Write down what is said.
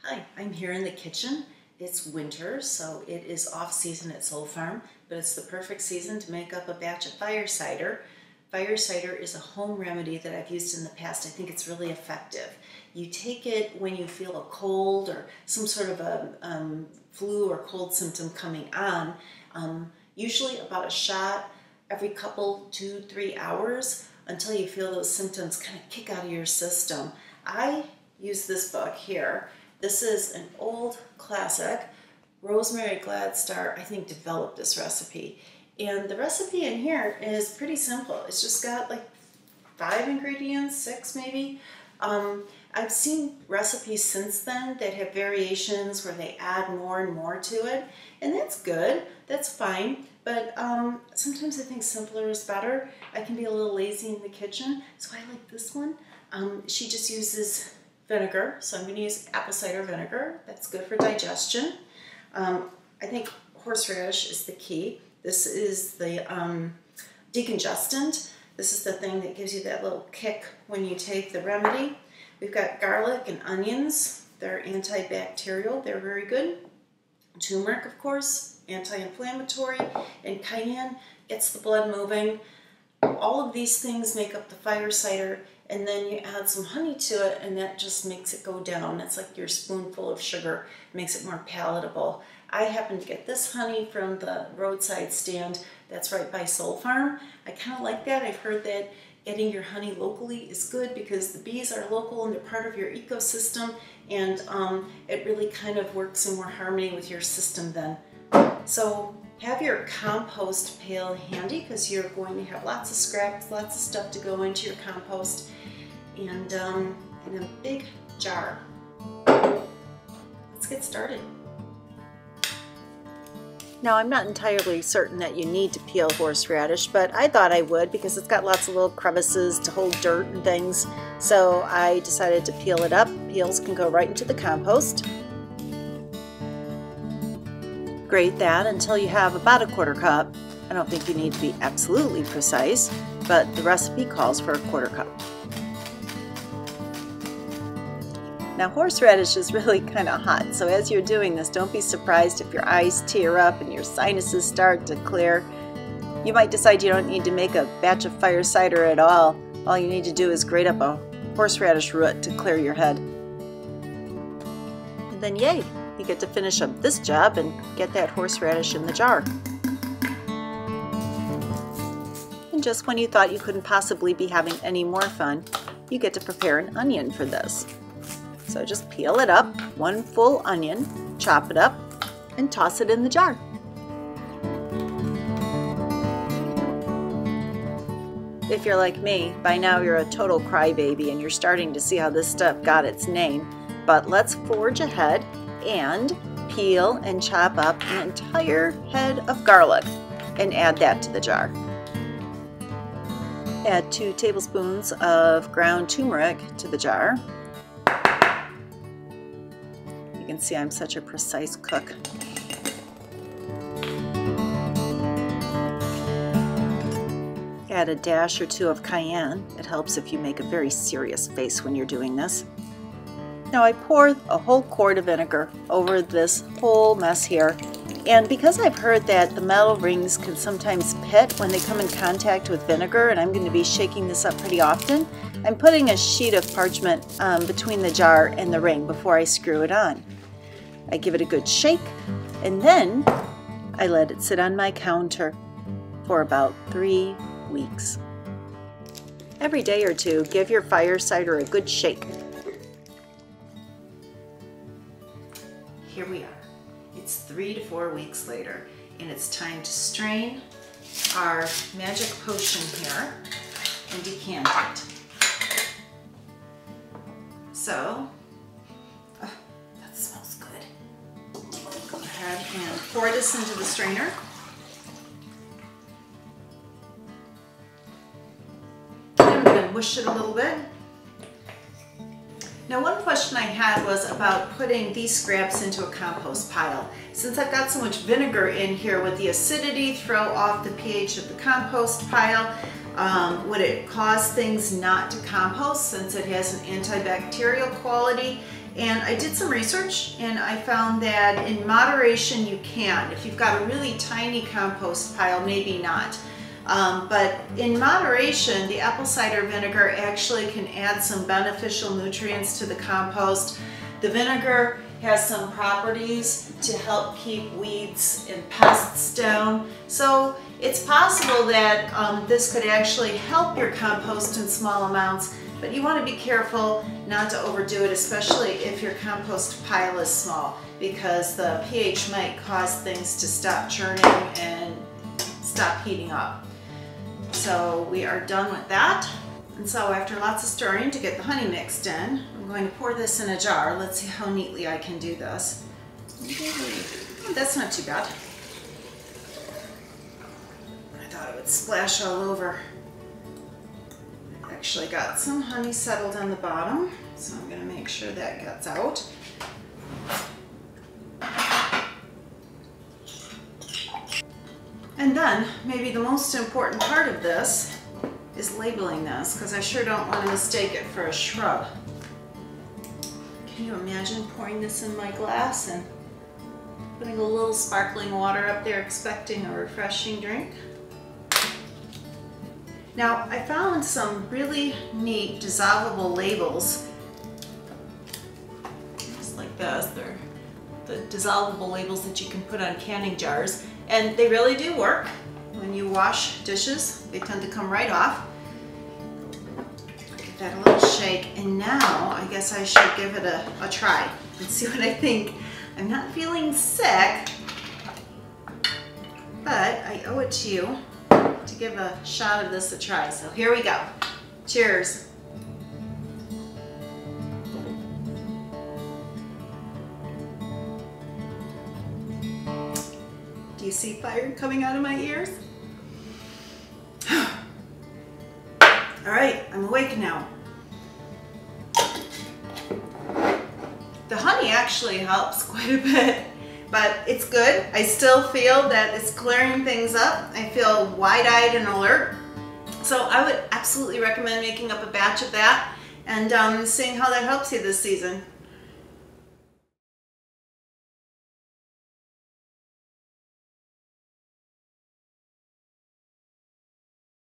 Hi, I'm here in the kitchen. It's winter, so it is off season at Soul Farm, but it's the perfect season to make up a batch of fire cider. Fire cider is a home remedy that I've used in the past. I think it's really effective. You take it when you feel a cold or some sort of a flu or cold symptom coming on, usually about a shot every couple, 2-3 hours until you feel those symptoms kind of kick out of your system. I use this book here. This is an old classic. Rosemary Gladstar, I think, developed this recipe. And the recipe in here is pretty simple. It's just got like 5 ingredients, 6 maybe. I've seen recipes since then that have variations where they add more and more to it. And that's good, that's fine. But sometimes I think simpler is better. I can be a little lazy in the kitchen, so I like this one. She just uses vinegar, so I'm going to use apple cider vinegar. That's good for digestion. I think horseradish is the key. This is the decongestant. This is the thing that gives you that little kick when you take the remedy. We've got garlic and onions. They're antibacterial. They're very good. Turmeric, of course, anti-inflammatory. And cayenne gets the blood moving. All of these things make up the fire cider. And then you add some honey to it, and that just makes it go down. It's like your spoonful of sugar, makes it more palatable. I happen to get this honey from the roadside stand that's right by Soul Farm. I kind of like that. I've heard that getting your honey locally is good because the bees are local and they're part of your ecosystem, and it really kind of works in more harmony with your system then. So have your compost pail handy because you're going to have lots of scraps, lots of stuff to go into your compost, and in a big jar. Let's get started. Now, I'm not entirely certain that you need to peel horseradish, but I thought I would because it's got lots of little crevices to hold dirt and things. So I decided to peel it up. Peels can go right into the compost. Grate that until you have about a 1/4 cup. I don't think you need to be absolutely precise, but the recipe calls for a 1/4 cup. Now, horseradish is really kind of hot, so as you're doing this, don't be surprised if your eyes tear up and your sinuses start to clear. You might decide you don't need to make a batch of fire cider at all. All you need to do is grate up a horseradish root to clear your head. And then yay, you get to finish up this job and get that horseradish in the jar. And just when you thought you couldn't possibly be having any more fun, you get to prepare an onion for this. So just peel it up, 1 full onion, chop it up, and toss it in the jar. If you're like me, by now you're a total crybaby and you're starting to see how this stuff got its name. But let's forge ahead and peel and chop up an entire head of garlic and add that to the jar. Add 2 tablespoons of ground turmeric to the jar. You can see I'm such a precise cook. Add a dash or 2 of cayenne. It helps if you make a very serious face when you're doing this. Now I pour a whole quart of vinegar over this whole mess here. And because I've heard that the metal rings can sometimes pit when they come in contact with vinegar, and I'm going to be shaking this up pretty often, I'm putting a sheet of parchment between the jar and the ring before I screw it on. I give it a good shake, and then I let it sit on my counter for about 3 weeks. Every day or 2, give your fire cider a good shake. Here we are. It's 3 to 4 weeks later, and it's time to strain our magic potion here and decant it. So, that smells good. Go ahead and pour this into the strainer. And I'm going to mush it a little bit. Now, one question I had was about putting these scraps into a compost pile. Since I've got so much vinegar in here, would the acidity throw off the pH of the compost pile? Would it cause things not to compost since it has an antibacterial quality? And I did some research and I found that in moderation you can. If you've got a really tiny compost pile, maybe not. But in moderation, the apple cider vinegar actually can add some beneficial nutrients to the compost. The vinegar has some properties to help keep weeds and pests down. So it's possible that this could actually help your compost in small amounts, but you want to be careful not to overdo it, especially if your compost pile is small, because the pH might cause things to stop churning and stop heating up. So we are done with that. And so after lots of stirring to get the honey mixed in, I'm going to pour this in a jar. Let's see how neatly I can do this. Oh, that's not too bad. I thought it would splash all over. I've actually got some honey settled on the bottom, so I'm going to make sure that gets out. And then, maybe the most important part of this is labeling this, because I sure don't want to mistake it for a shrub. Can you imagine pouring this in my glass and putting a little sparkling water up there expecting a refreshing drink? Now, I found some really neat dissolvable labels. Just like this. They're the dissolvable labels that you can put on canning jars, and they really do work. When you wash dishes, they tend to come right off. Give that a little shake, and now I guess I should give it a try and see what I think. I'm not feeling sick, but I owe it to you to give a shot of this a try. So here we go. Cheers. Do you see fire coming out of my ears? All right, I'm awake now. The honey actually helps quite a bit, but it's good. I still feel that it's clearing things up. I feel wide-eyed and alert. So I would absolutely recommend making up a batch of that and seeing how that helps you this season.